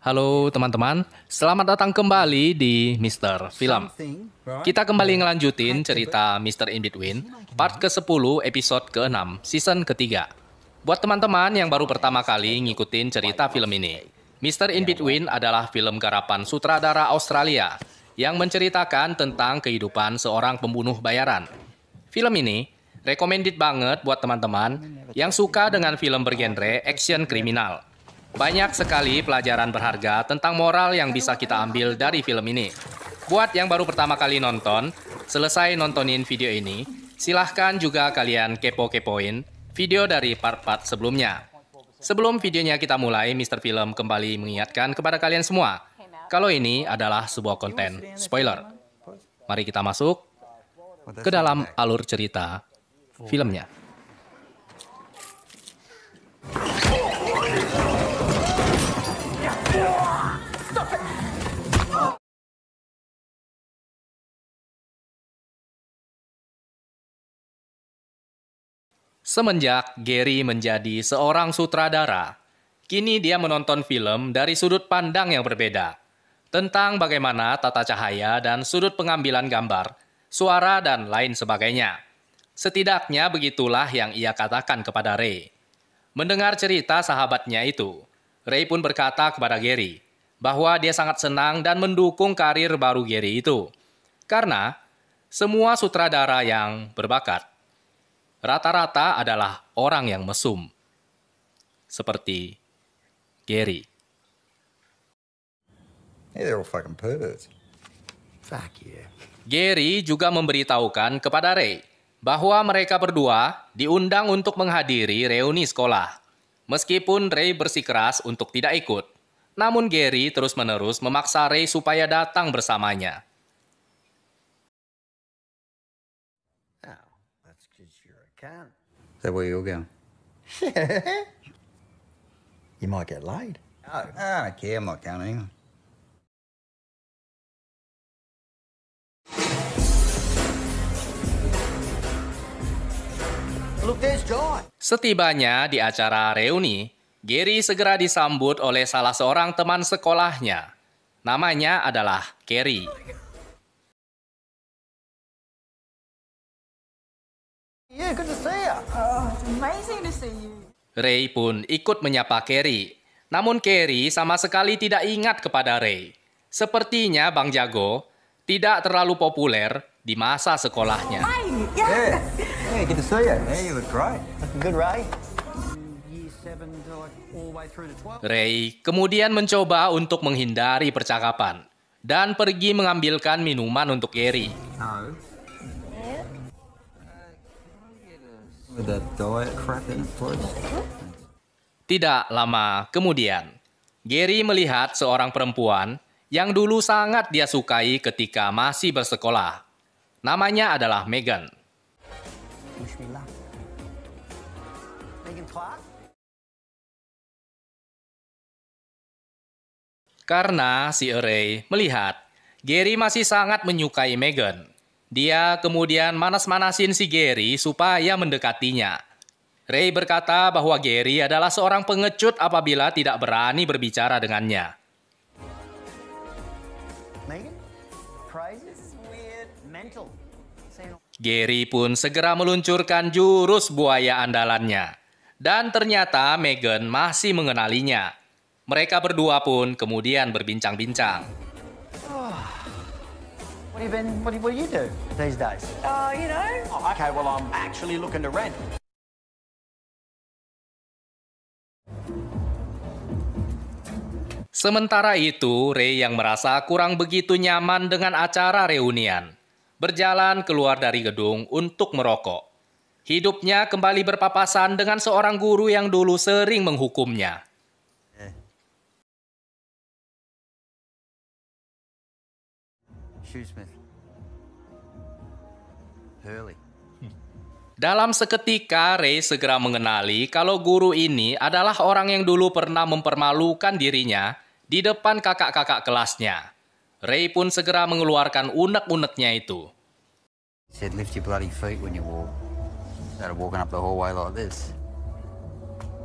Halo teman-teman, selamat datang kembali di Mister Film. Kita kembali ngelanjutin cerita Mister In Between, part ke-10, episode ke-6, season ketiga. Buat teman-teman yang baru pertama kali ngikutin cerita film ini, Mister In Between adalah film garapan sutradara Australia yang menceritakan tentang kehidupan seorang pembunuh bayaran. Film ini recommended banget buat teman-teman yang suka dengan film bergenre action kriminal. Banyak sekali pelajaran berharga tentang moral yang bisa kita ambil dari film ini. Buat yang baru pertama kali nonton, selesai nontonin video ini, silahkan juga kalian kepo-kepoin video dari part-part sebelumnya. Sebelum videonya kita mulai, Mr. Film kembali mengingatkan kepada kalian semua, kalau ini adalah sebuah konten spoiler. Mari kita masuk ke dalam alur cerita filmnya. Semenjak Gary menjadi seorang sutradara, kini dia menonton film dari sudut pandang yang berbeda, tentang bagaimana tata cahaya dan sudut pengambilan gambar, suara, dan lain sebagainya. Setidaknya begitulah yang ia katakan kepada Ray. Mendengar cerita sahabatnya itu, Ray pun berkata kepada Gary bahwa dia sangat senang dan mendukung karir baru Gary itu. Karena semua sutradara yang berbakat rata-rata adalah orang yang mesum. Seperti Gary. Yeah, they're all fucking perverts. Fuck yeah. Gary juga memberitahukan kepada Ray bahwa mereka berdua diundang untuk menghadiri reuni sekolah. Meskipun Ray bersikeras untuk tidak ikut, namun Gary terus-menerus memaksa Ray supaya datang bersamanya. Oh, that's because you're a cunt. Is that where you're going? Yeah. You might get laid. Oh, I don't care. I'm not going anyway. Look, there's John. Setibanya di acara reuni, Gary segera disambut oleh salah seorang teman sekolahnya. Namanya adalah Carrie. Yeah, good to see you. It's amazing to see you. Ray pun ikut menyapa Carrie. Namun Carrie sama sekali tidak ingat kepada Ray. Sepertinya Bang Jago tidak terlalu populer di masa sekolahnya. Yeah. Yeah, good to see you. Yeah, you look great. Looking good, Ray. Year 7 to like all the way through to 12. Ray kemudian mencoba untuk menghindari percakapan dan pergi mengambilkan minuman untuk Gary. No. With that diet crap in it, please. Tidak lama kemudian, Gary melihat seorang perempuan yang dulu sangat dia sukai ketika masih bersekolah. Namanya adalah Megan. Wish me luck. Megan Clark? Karena si Ray melihat Gary masih sangat menyukai Megan, dia kemudian manas-manasin si Gary supaya mendekatinya. Ray berkata bahwa Gary adalah seorang pengecut apabila tidak berani berbicara dengannya. Megan? Crazy? This is weird. Mental. Gary pun segera meluncurkan jurus buaya andalannya. Dan ternyata Megan masih mengenalinya. Mereka berdua pun kemudian berbincang-bincang. What do you do these days? You know, Oh, okay, well, I'm actually looking to rent. Sementara itu, Ray yang merasa kurang begitu nyaman dengan acara reunian, berjalan keluar dari gedung untuk merokok. Hidupnya kembali berpapasan dengan seorang guru yang dulu sering menghukumnya. Shoesmith. Hurley. Dalam seketika, Ray segera mengenali kalau guru ini adalah orang yang dulu pernah mempermalukan dirinya di depan kakak-kakak kelasnya. Ray pun segera mengeluarkan unek-uneknya itu. He said, lift your bloody feet when you walk. Started walking up the hallway like this.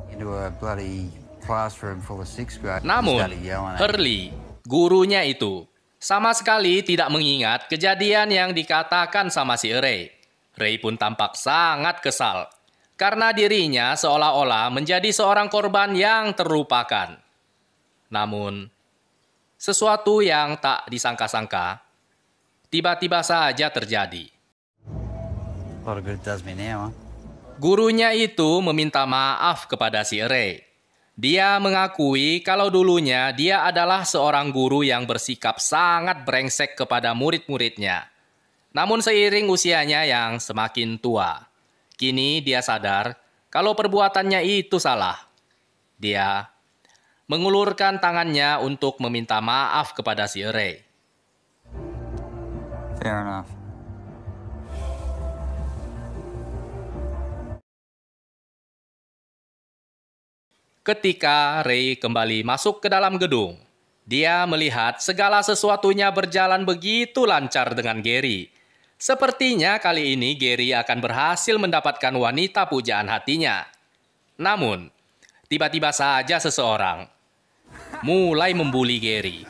Into a bloody classroom full of sixth grade. Namun, Hurley, gurunya itu, sama sekali tidak mengingat kejadian yang dikatakan sama si Ray. Ray pun tampak sangat kesal, karena dirinya seolah-olah menjadi seorang korban yang terlupakan. Namun, sesuatu yang tak disangka-sangka, tiba-tiba saja terjadi. A lot of good it does me now, huh? Gurunya itu meminta maaf kepada si Ray. Dia mengakui kalau dulunya dia adalah seorang guru yang bersikap sangat brengsek kepada murid-muridnya. Namun seiring usianya yang semakin tua, kini dia sadar kalau perbuatannya itu salah. Dia mengulurkan tangannya untuk meminta maaf kepada si Ray. Fair enough. Ketika Ray kembali masuk ke dalam gedung, dia melihat segala sesuatunya berjalan begitu lancar dengan Gary. Sepertinya kali ini Gary akan berhasil mendapatkan wanita pujaan hatinya. Namun, tiba-tiba saja seseorang mulai membuli Gary.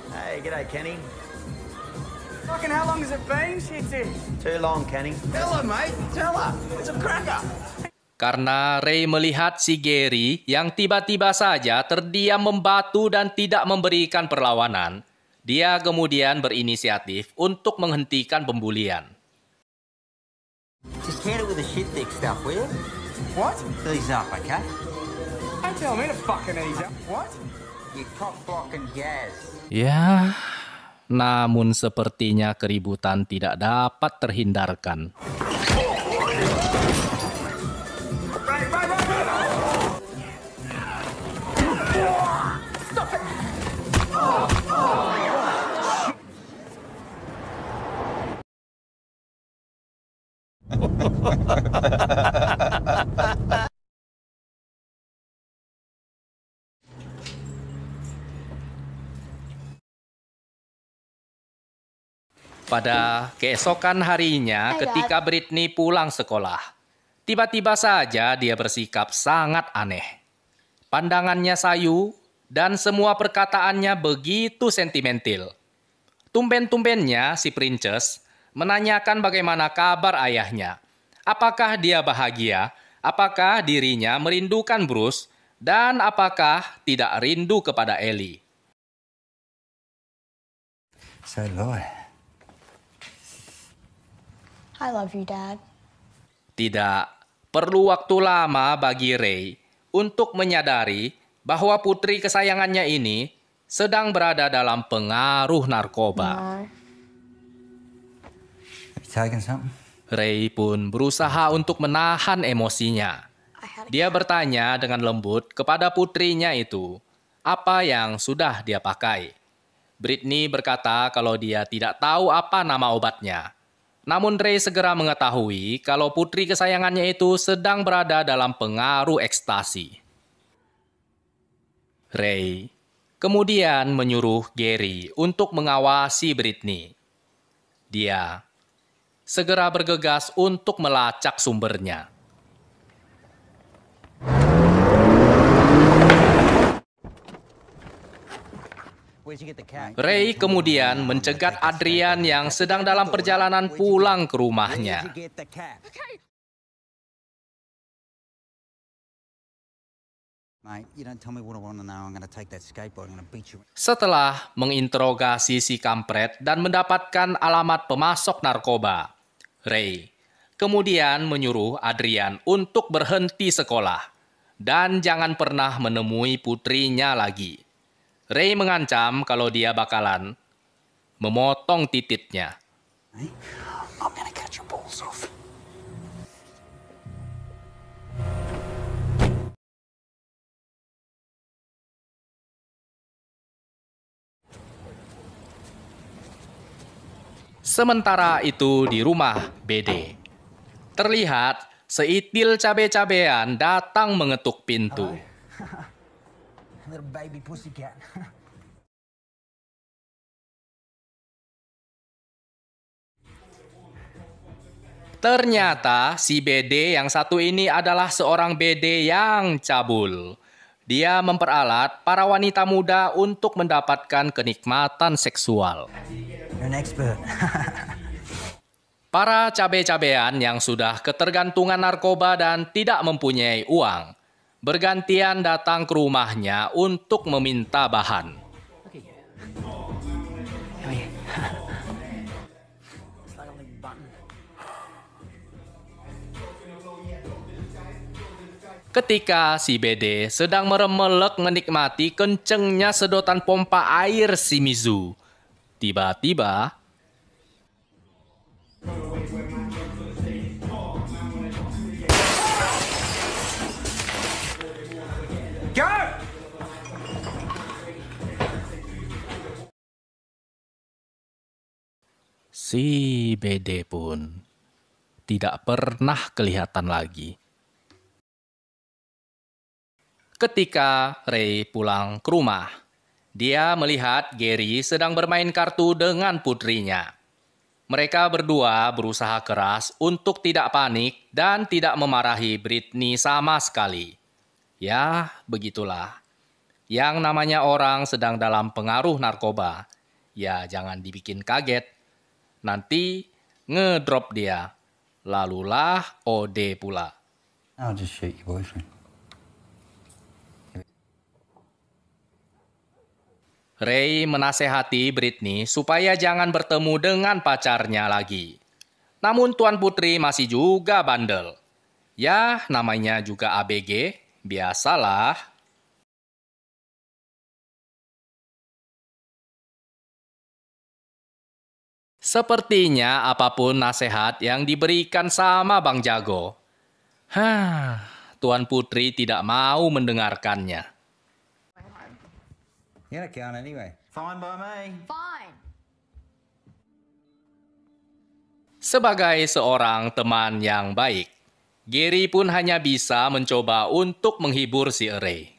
Hey, g'day, Kenny. Fucking how long has it been, shitty? Too long, Kenny. Tell her, mate. Tell her. It's a cracker. Karena Ray melihat si Gary yang tiba-tiba saja terdiam membatu dan tidak memberikan perlawanan, dia kemudian berinisiatif untuk menghentikan pembulian. Just hit it with the shit dick stuff, will you? What? Ease up, okay? Don't tell me to fucking ease up. What? You cock-blocking Gaz. Ya, namun sepertinya keributan tidak dapat terhindarkan. Pada keesokan harinya ketika Britney pulang sekolah, tiba-tiba saja dia bersikap sangat aneh. Pandangannya sayu dan semua perkataannya begitu sentimental. Tumben-tumbennya si Princess menanyakan bagaimana kabar ayahnya. Apakah dia bahagia? Apakah dirinya merindukan Bruce? Dan apakah tidak rindu kepada Ellie? So do I. I love you, Dad. Tidak perlu waktu lama bagi Ray untuk menyadari bahwa putri kesayangannya ini sedang berada dalam pengaruh narkoba. You taking something? Ray pun berusaha untuk menahan emosinya. Dia bertanya dengan lembut kepada putrinya itu apa yang sudah dia pakai. Britney berkata kalau dia tidak tahu apa nama obatnya. Namun Ray segera mengetahui kalau putri kesayangannya itu sedang berada dalam pengaruh ekstasi. Ray kemudian menyuruh Gary untuk mengawasi Britney. Dia segera bergegas untuk melacak sumbernya. Ray kemudian mencegat Adrian yang sedang dalam perjalanan pulang ke rumahnya. Setelah menginterogasi si kampret dan mendapatkan alamat pemasok narkoba, Ray kemudian menyuruh Adrian untuk berhenti sekolah dan jangan pernah menemui putrinya lagi. Ray mengancam kalau dia bakalan memotong titiknya. I'm gonna cut your balls off. Sementara itu di rumah BD, terlihat seitil cabe-cabean datang mengetuk pintu. Little baby pussycat. Ternyata si BD yang satu ini adalah seorang BD yang cabul. Dia memperalat para wanita muda untuk mendapatkan kenikmatan seksual. You're an expert. Para cabe-cabean yang sudah ketergantungan narkoba dan tidak mempunyai uang, bergantian datang ke rumahnya untuk meminta bahan. Ketika si BD sedang meremelek menikmati kencengnya sedotan pompa air si Mizu, tiba-tiba Go! si BD pun tidak pernah kelihatan lagi. Ketika Ray pulang ke rumah, dia melihat Gary sedang bermain kartu dengan putrinya. Mereka berdua berusaha keras untuk tidak panik dan tidak memarahi Britney sama sekali. Ya, begitulah. Yang namanya orang sedang dalam pengaruh narkoba, ya jangan dibikin kaget. Nanti ngedrop dia. Lalulah OD pula. I'll just shoot your boyfriend. Ray menasehati Britney supaya jangan bertemu dengan pacarnya lagi. Namun Tuan Putri masih juga bandel. Ya, namanya juga ABG, biasalah. Sepertinya apapun nasihat yang diberikan sama Bang Jago. Tuan Putri tidak mau mendengarkannya. You're not going anyway. Fine by me. Fine. Sebagai seorang teman yang baik, Gary pun hanya bisa mencoba untuk menghibur si Ray.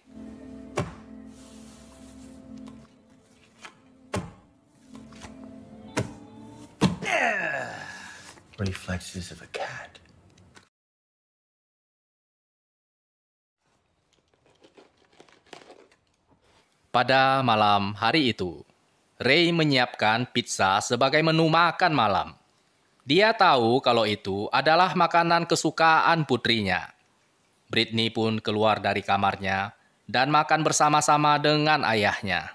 Reflexes of a cat. Pada malam hari itu, Ray menyiapkan pizza sebagai menu makan malam. Dia tahu kalau itu adalah makanan kesukaan putrinya. Britney pun keluar dari kamarnya dan makan bersama-sama dengan ayahnya.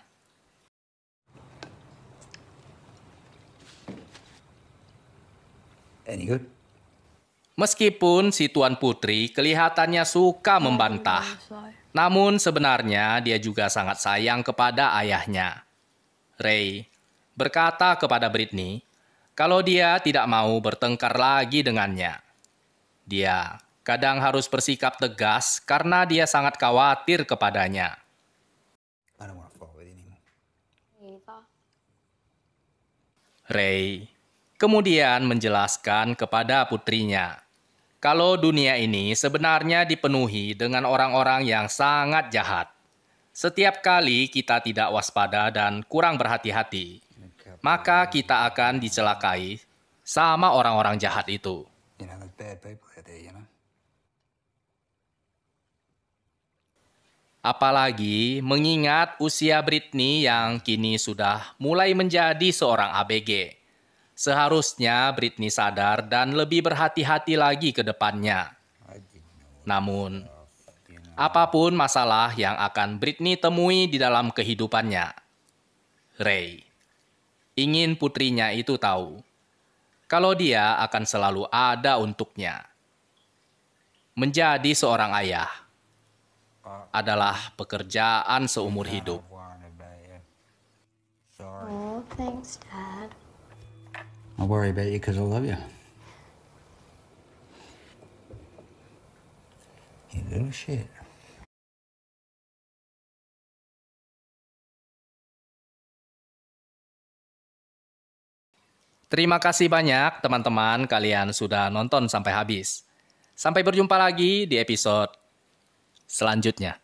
Any good? Meskipun si Tuan Putri kelihatannya suka membantah, namun sebenarnya dia juga sangat sayang kepada ayahnya. Ray berkata kepada Britney kalau dia tidak mau bertengkar lagi dengannya. Dia kadang harus bersikap tegas karena dia sangat khawatir kepadanya. I don't want to fight with you anymore. Ray kemudian menjelaskan kepada putrinya kalau dunia ini sebenarnya dipenuhi dengan orang-orang yang sangat jahat. Setiap kali kita tidak waspada dan kurang berhati-hati, maka kita akan dicelakai sama orang-orang jahat itu. You know, there's bad people out there, you know. Apalagi mengingat usia Britney yang kini sudah mulai menjadi seorang ABG. Seharusnya Britney sadar dan lebih berhati-hati lagi ke depannya. Namun, apapun masalah yang akan Britney temui di dalam kehidupannya, Ray ingin putrinya itu tahu kalau dia akan selalu ada untuknya. Menjadi seorang ayah adalah pekerjaan seumur hidup. Oh, thanks, Dad. I worry about you because I love you. You little shit. Terima kasih banyak teman-teman kalian sudah nonton sampai habis. Sampai berjumpa lagi di episode selanjutnya.